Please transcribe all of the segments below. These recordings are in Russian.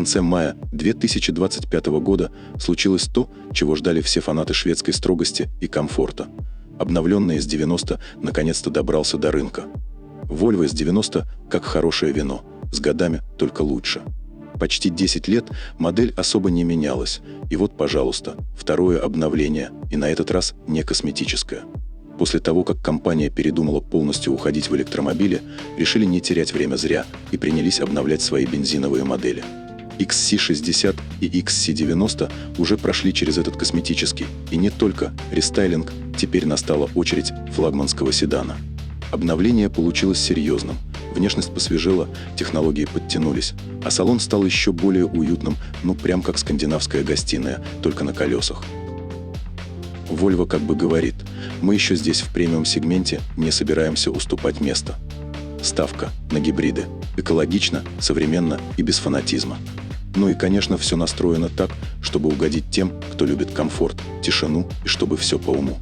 конце мая 2025 года случилось то, чего ждали все фанаты шведской строгости и комфорта. Обновленный S90 наконец-то добрался до рынка. Volvo S90 как хорошее вино, с годами только лучше. Почти 10 лет модель особо не менялась, и вот, пожалуйста, второе обновление, и на этот раз не косметическое. После того, как компания передумала полностью уходить в электромобили, решили не терять время зря и принялись обновлять свои бензиновые модели. XC60 и XC90 уже прошли через этот косметический, и не только, рестайлинг, теперь настала очередь флагманского седана. Обновление получилось серьезным. Внешность посвежела, технологии подтянулись, а салон стал еще более уютным, прям как скандинавская гостиная, только на колесах. Volvo как бы говорит: мы еще здесь в премиум-сегменте не собираемся уступать место. Ставка на гибриды. Экологично, современно и без фанатизма. И, конечно, все настроено так, чтобы угодить тем, кто любит комфорт, тишину и чтобы все по уму.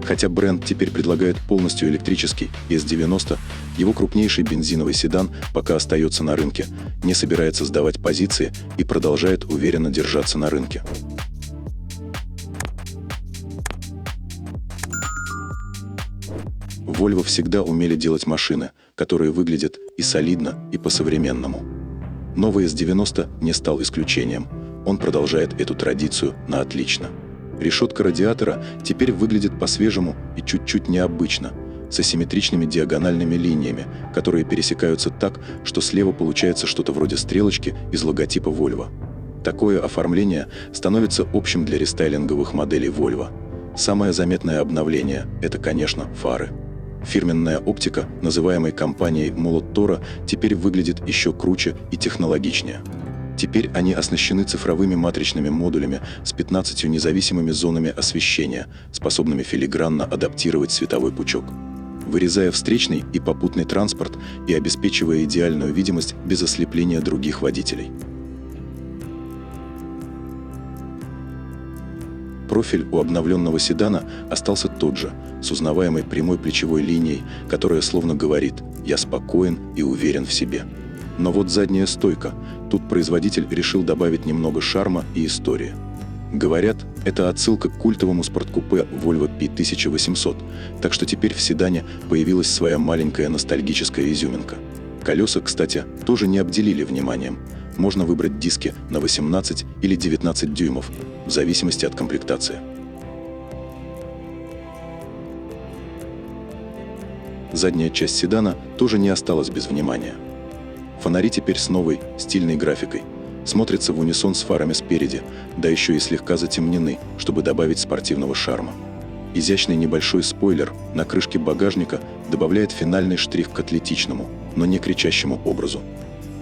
Хотя бренд теперь предлагает полностью электрический S90, его крупнейший бензиновый седан пока остается на рынке, не собирается сдавать позиции и продолжает уверенно держаться на рынке. Volvo всегда умели делать машины, которые выглядят и солидно, и по-современному. Новый S90 не стал исключением. Он продолжает эту традицию на отлично. Решетка радиатора теперь выглядит по-свежему и чуть-чуть необычно, с асимметричными диагональными линиями, которые пересекаются так, что слева получается что-то вроде стрелочки из логотипа Volvo. Такое оформление становится общим для рестайлинговых моделей Volvo. Самое заметное обновление – это, конечно, фары. Фирменная оптика, называемой компанией Молот Тора, теперь выглядит еще круче и технологичнее. Теперь они оснащены цифровыми матричными модулями с 15 независимыми зонами освещения, способными филигранно адаптировать световой пучок, вырезая встречный и попутный транспорт и обеспечивая идеальную видимость без ослепления других водителей. Профиль у обновленного седана остался тот же, с узнаваемой прямой плечевой линией, которая словно говорит: «Я спокоен и уверен в себе». Но вот задняя стойка. Тут производитель решил добавить немного шарма и истории. Говорят, это отсылка к культовому спорткупе Volvo P1800, так что теперь в седане появилась своя маленькая ностальгическая изюминка. Колеса, кстати, тоже не обделили вниманием. Можно выбрать диски на 18 или 19 дюймов, в зависимости от комплектации. Задняя часть седана тоже не осталась без внимания. Фонари теперь с новой, стильной графикой. Смотрятся в унисон с фарами спереди, да еще и слегка затемнены, чтобы добавить спортивного шарма. Изящный небольшой спойлер на крышке багажника добавляет финальный штрих к атлетичному, но не кричащему образу.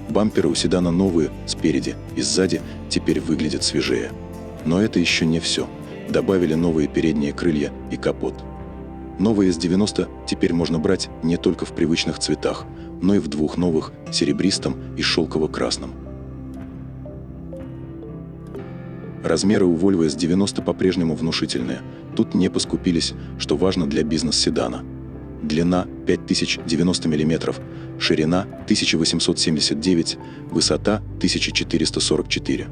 Бамперы у седана новые, спереди и сзади, теперь выглядят свежее. Но это еще не все. Добавили новые передние крылья и капот. Новый S90 теперь можно брать не только в привычных цветах, но и в двух новых – серебристом и шелково-красном. Размеры у Volvo S90 по-прежнему внушительные. Тут не поскупились, что важно для бизнес-седана. Длина 5090 мм, ширина 1879, высота 1444.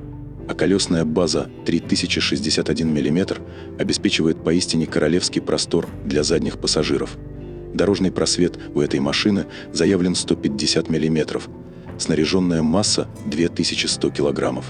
А колесная база 3061 мм обеспечивает поистине королевский простор для задних пассажиров. Дорожный просвет у этой машины заявлен 150 мм, снаряженная масса 2100 кг.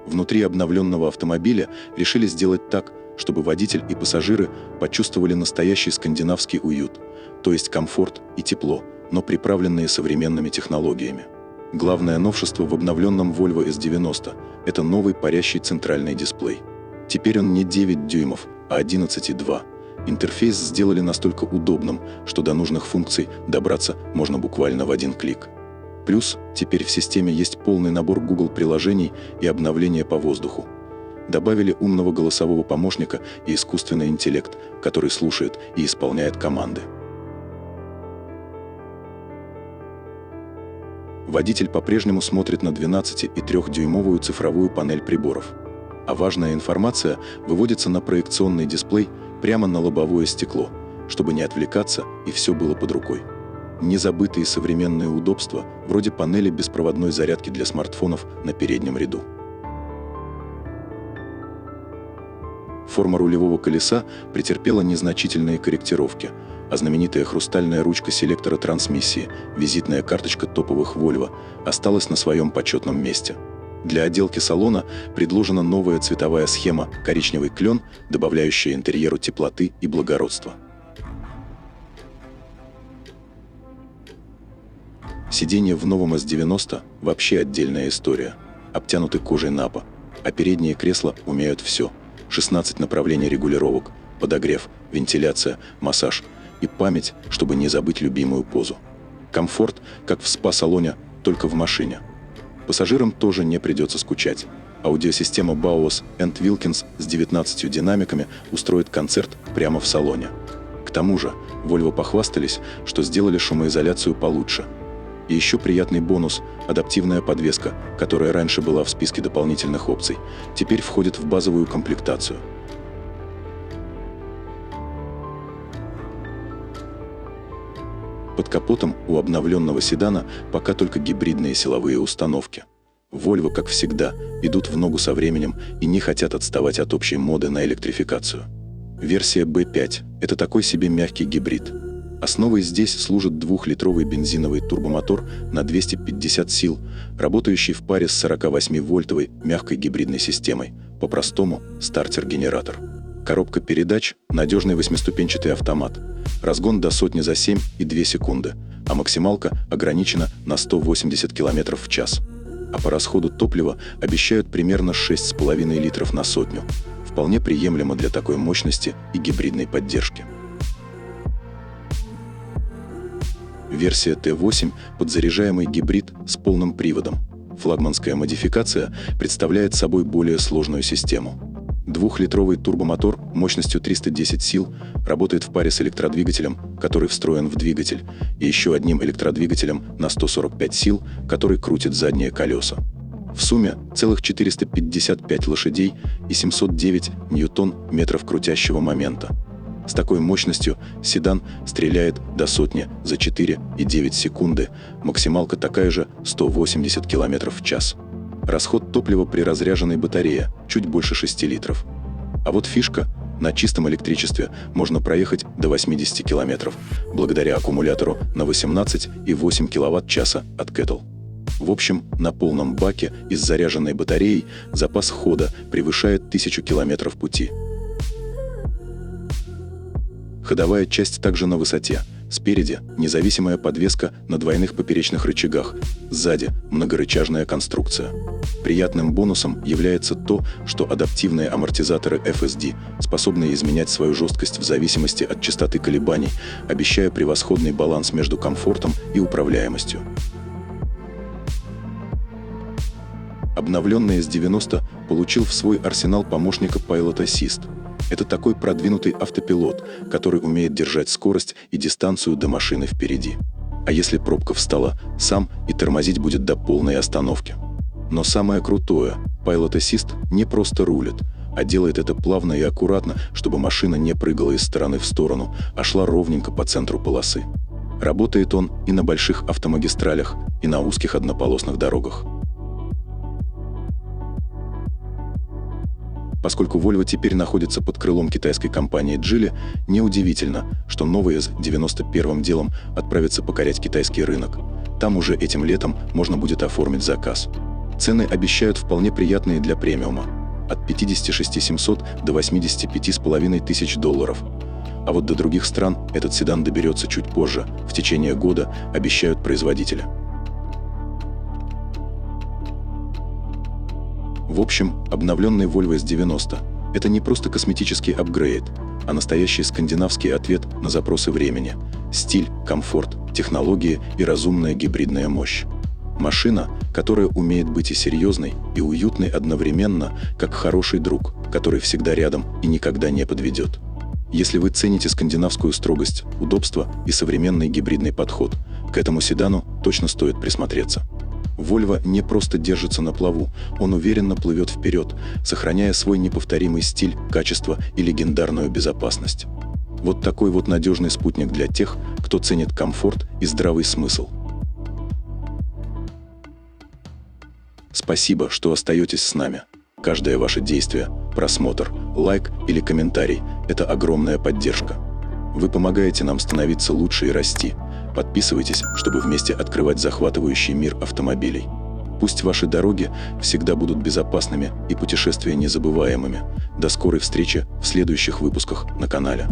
Внутри обновленного автомобиля решили сделать так, чтобы водитель и пассажиры почувствовали настоящий скандинавский уют, то есть комфорт и тепло, но приправленные современными технологиями. Главное новшество в обновленном Volvo S90 – это новый парящий центральный дисплей. Теперь он не 9 дюймов, а 11,2. Интерфейс сделали настолько удобным, что до нужных функций добраться можно буквально в один клик. Плюс теперь в системе есть полный набор Google приложений и обновления по воздуху. Добавили умного голосового помощника и искусственный интеллект, который слушает и исполняет команды. Водитель по-прежнему смотрит на 12,3-дюймовую цифровую панель приборов. А важная информация выводится на проекционный дисплей прямо на лобовое стекло. чтобы не отвлекаться и все было под рукой. Незабытые современные удобства, вроде панели беспроводной зарядки для смартфонов на переднем ряду. Форма рулевого колеса претерпела незначительные корректировки, а знаменитая хрустальная ручка селектора трансмиссии, визитная карточка топовых Volvo, осталась на своем почетном месте. Для отделки салона предложена новая цветовая схема коричневый клен, добавляющая интерьеру теплоты и благородства. Сиденья в новом S90 вообще отдельная история. Обтянуты кожей напа, а передние кресла умеют все. 16 направлений регулировок, подогрев, вентиляция, массаж и память, чтобы не забыть любимую позу. Комфорт, как в спа-салоне, только в машине. Пассажирам тоже не придется скучать. Аудиосистема Bose & Wilkins с 19 динамиками устроит концерт прямо в салоне. К тому же, Volvo похвастались, что сделали шумоизоляцию получше. И еще приятный бонус – адаптивная подвеска, которая раньше была в списке дополнительных опций, теперь входит в базовую комплектацию. Под капотом у обновленного седана пока только гибридные силовые установки. Volvo, как всегда, идут в ногу со временем и не хотят отставать от общей моды на электрификацию. Версия B5 – это такой себе мягкий гибрид. Основой здесь служит 2-литровый бензиновый турбомотор на 250 сил, работающий в паре с 48-вольтовой мягкой гибридной системой, по-простому стартер-генератор. Коробка передач – надежный 8-ступенчатый автомат. Разгон до сотни за 7,2 секунды, а максималка ограничена на 180 км в час. А по расходу топлива обещают примерно 6,5 литров на сотню. Вполне приемлемо для такой мощности и гибридной поддержки. Версия T8 – подзаряжаемый гибрид с полным приводом. Флагманская модификация представляет собой более сложную систему. 2-литровый турбомотор мощностью 310 сил работает в паре с электродвигателем, который встроен в двигатель, и еще одним электродвигателем на 145 сил, который крутит задние колеса. В сумме целых 455 лошадей и 709 ньютон-метров крутящего момента. С такой мощностью седан стреляет до сотни за 4,9 секунды, максималка такая же 180 км в час. Расход топлива при разряженной батарее чуть больше 6 литров. А вот фишка – на чистом электричестве можно проехать до 80 км, благодаря аккумулятору на 18,8 кВт-часа от Kettle. В общем, на полном баке и с заряженной батареей запас хода превышает 1000 км пути. Ходовая часть также на высоте. Спереди независимая подвеска на двойных поперечных рычагах, сзади многорычажная конструкция. Приятным бонусом является то, что адаптивные амортизаторы FSD способны изменять свою жесткость в зависимости от частоты колебаний, обещая превосходный баланс между комфортом и управляемостью. Обновленный S90 получил в свой арсенал помощника Pilot Assist. Это такой продвинутый автопилот, который умеет держать скорость и дистанцию до машины впереди. А если пробка встала, сам и тормозить будет до полной остановки. Но самое крутое, Pilot Assist не просто рулит, а делает это плавно и аккуратно, чтобы машина не прыгала из стороны в сторону, а шла ровненько по центру полосы. Работает он и на больших автомагистралях, и на узких однополосных дорогах. Поскольку Volvo теперь находится под крылом китайской компании Geely, неудивительно, что новый S90 первым делом отправится покорять китайский рынок. Там уже этим летом можно будет оформить заказ. Цены обещают вполне приятные для премиума – от 56 700 до 85 500 долларов. А вот до других стран этот седан доберется чуть позже, в течение года, обещают производители. В общем, обновленный Volvo S90 – это не просто косметический апгрейд, а настоящий скандинавский ответ на запросы времени. Стиль, комфорт, технологии и разумная гибридная мощь. Машина, которая умеет быть и серьезной, и уютной одновременно, как хороший друг, который всегда рядом и никогда не подведет. Если вы цените скандинавскую строгость, удобство и современный гибридный подход, к этому седану точно стоит присмотреться. Volvo не просто держится на плаву, он уверенно плывет вперед, сохраняя свой неповторимый стиль, качество и легендарную безопасность. Вот такой вот надежный спутник для тех, кто ценит комфорт и здравый смысл. Спасибо, что остаетесь с нами. Каждое ваше действие, просмотр, лайк или комментарий – это огромная поддержка. Вы помогаете нам становиться лучше и расти. Подписывайтесь, чтобы вместе открывать захватывающий мир автомобилей. Пусть ваши дороги всегда будут безопасными и путешествия незабываемыми. До скорой встречи в следующих выпусках на канале.